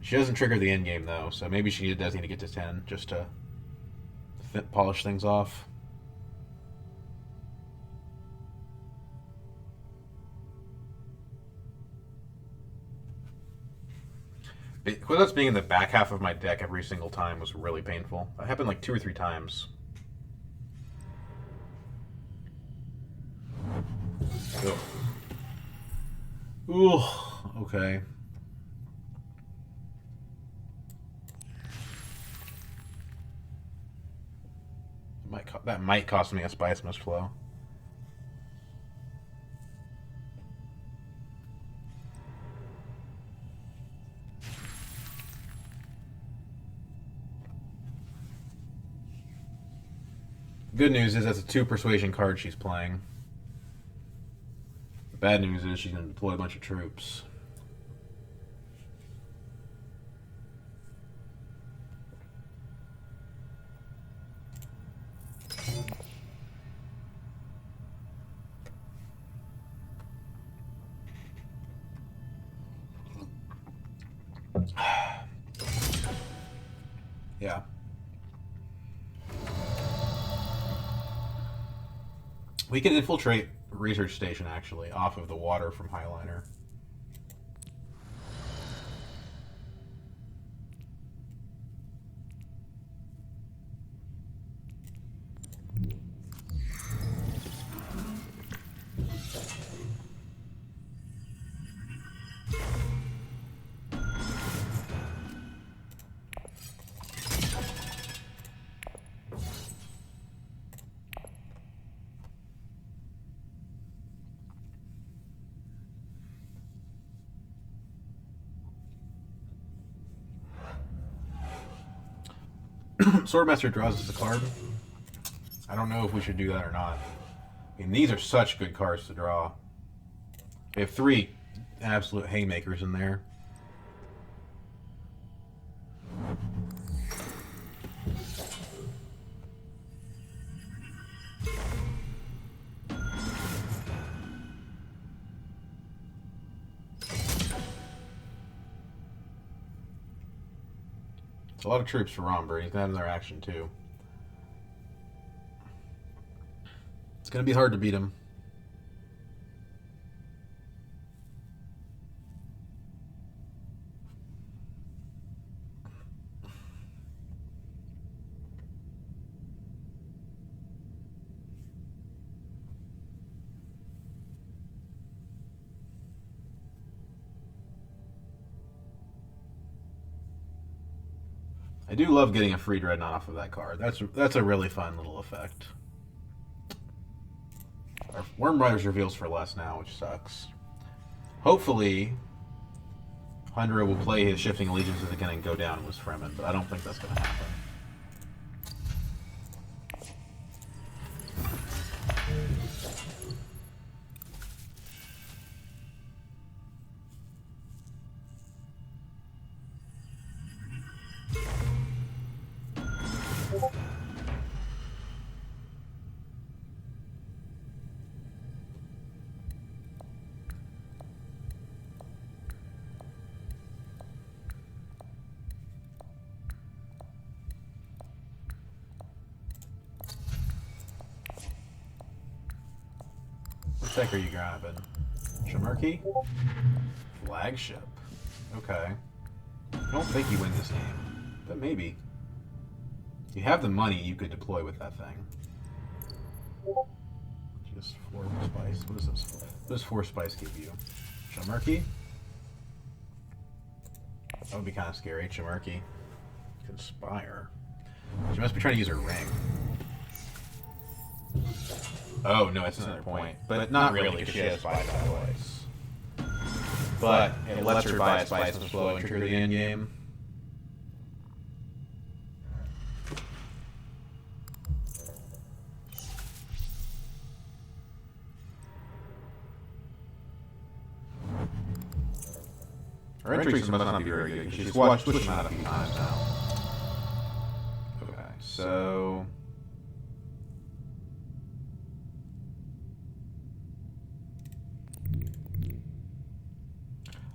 She doesn't trigger the endgame though, so maybe she does need to get to 10 just to polish things off. Quillet's being in the back half of my deck every single time was really painful. That happened like 2 or 3 times. Ugh. Ooh, okay. That might cost me a Spice Mist Flow. Good news is that's a 2 persuasion card she's playing. The bad news is she's going to deploy a bunch of troops. Yeah. We can infiltrate research station actually off of the water from Highliner. Swordmaster draws us a card. I don't know if we should do that or not. I mean, these are such good cards to draw. We have 3 absolute haymakers in there. It's a lot of troops for Rhombur. He's gonna have their action too. It's gonna be hard to beat him. I do love getting a free Dreadnought off of that card. That's a really fun little effect. Our Worm Riders reveals for less now, which sucks. Hopefully, Hundra will play his Shifting Allegiances again and go down with Fremen, but I don't think that's going to happen. What tech are you grabbing? Shamarki? Flagship. Okay. I don't think you win this game, but maybe. You have the money you could deploy with that thing. Just 4 spice. What is this? What does 4 spice give you? Shamarki? That would be kind of scary. Shamarki. Conspire. She must be trying to use her ring. Oh, no, it's another point. But not really, because she has 5 satellites. But it lets her buy a Spice Mist Flow and trigger the end game. Her entries must not be very good, because she's switched them out a few times now. Okay, so...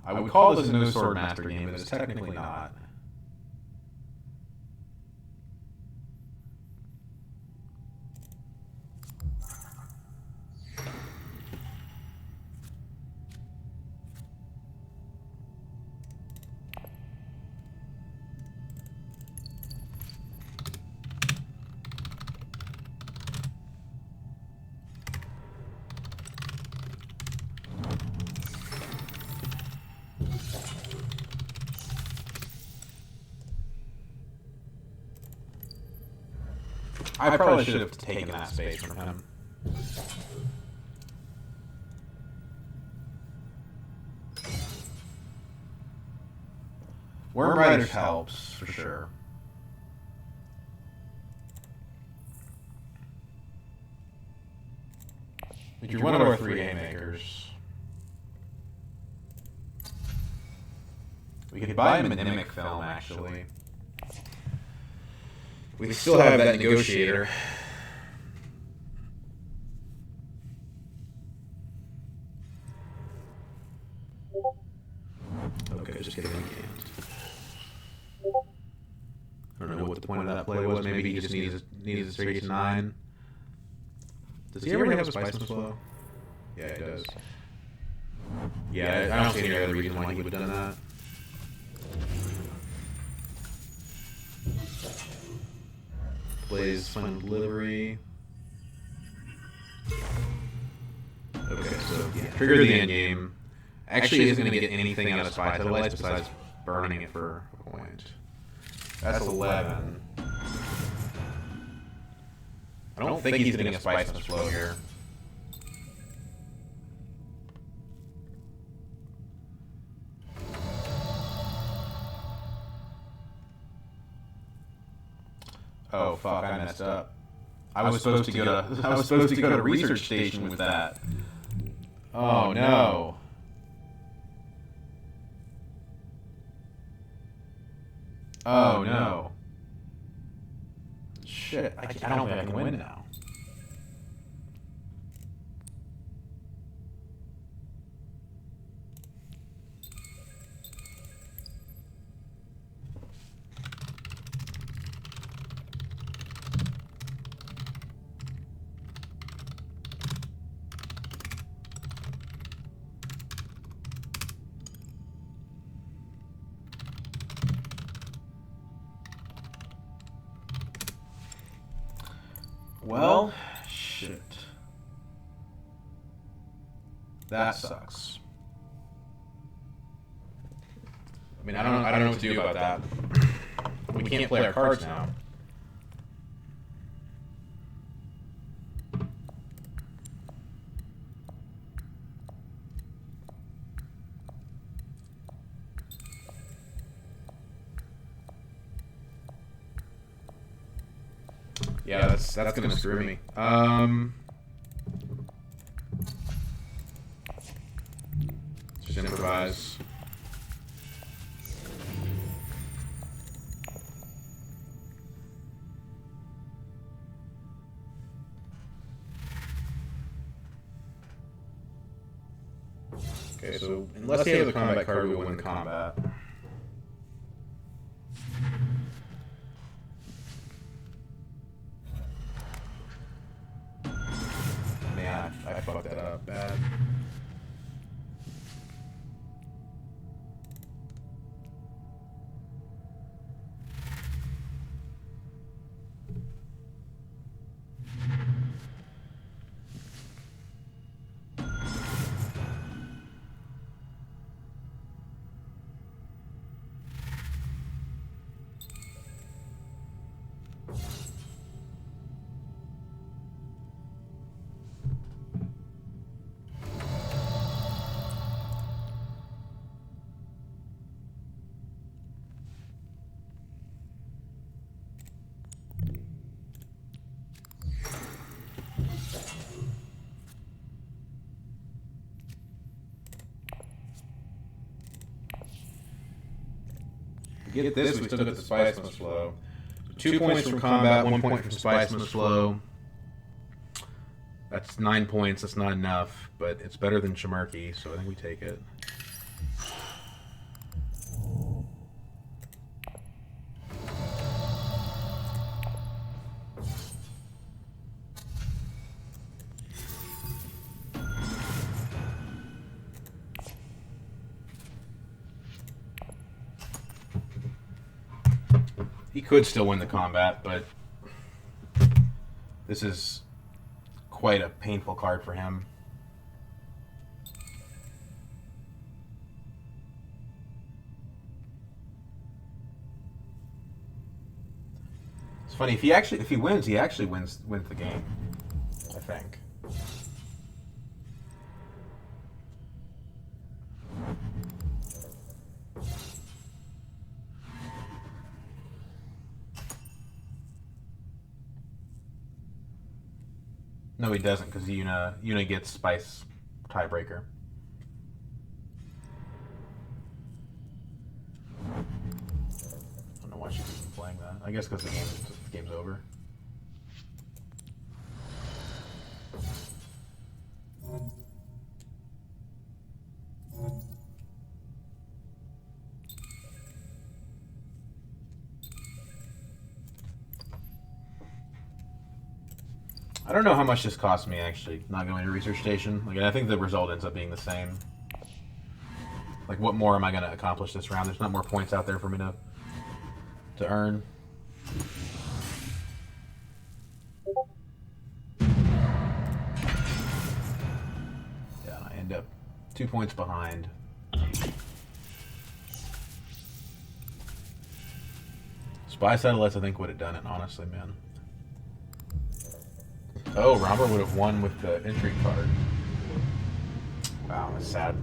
I would call this a no sword master game, but it's technically not. I probably should have taken that space from him. Worm Riders helps, for sure. But you're one of our 3 haymakers. We could buy him a Mimic Film, actually. We still have that Negotiator. Okay, just kidding. I don't know what the point of that play was. Maybe he just needs a straight 9. Does he already have a Spiceman's Flow? Yeah, he does. Yeah, I don't see any other reason why he would have done that. Plays Final Delivery. Okay, so yeah, trigger the end game. Actually, isn't going to get anything out of Spy Satellites besides burning it for a point. That's 11. I don't think he's getting a Spiceman's Flow here. Oh fuck! I messed up. I was supposed to go to research station with that. Oh no. Oh no. Shit! I don't think I can win now. Well, shit. That sucks. I mean, I don't know what to do about that. We can't play our cards now. Yeah, that's gonna screw me. Just improvise. Okay, so unless he has a combat card, we will win the combat. Man, I fucked that up bad. Get this, we still get the Spiceman's Flow. 2 points from combat, 1 point from Spiceman's Flow. That's 9 points, that's not enough, but it's better than Chimarchy, so I think we take it. He could still win the combat, but this is quite a painful card for him. funny if he wins, he actually wins the game. I think. No, he doesn't, because Yuna gets Spice tiebreaker. I don't know why she's even playing that. I guess because the game's over. I don't know how much this cost me, actually, not going to research station. Like, I think the result ends up being the same. Like, what more am I going to accomplish this round? There's not more points out there for me to earn. Yeah, I end up 2 points behind. Spy Satellites, I think, would have done it, honestly, man. Oh, Rhombur would have won with the entry card. Wow, that's sad.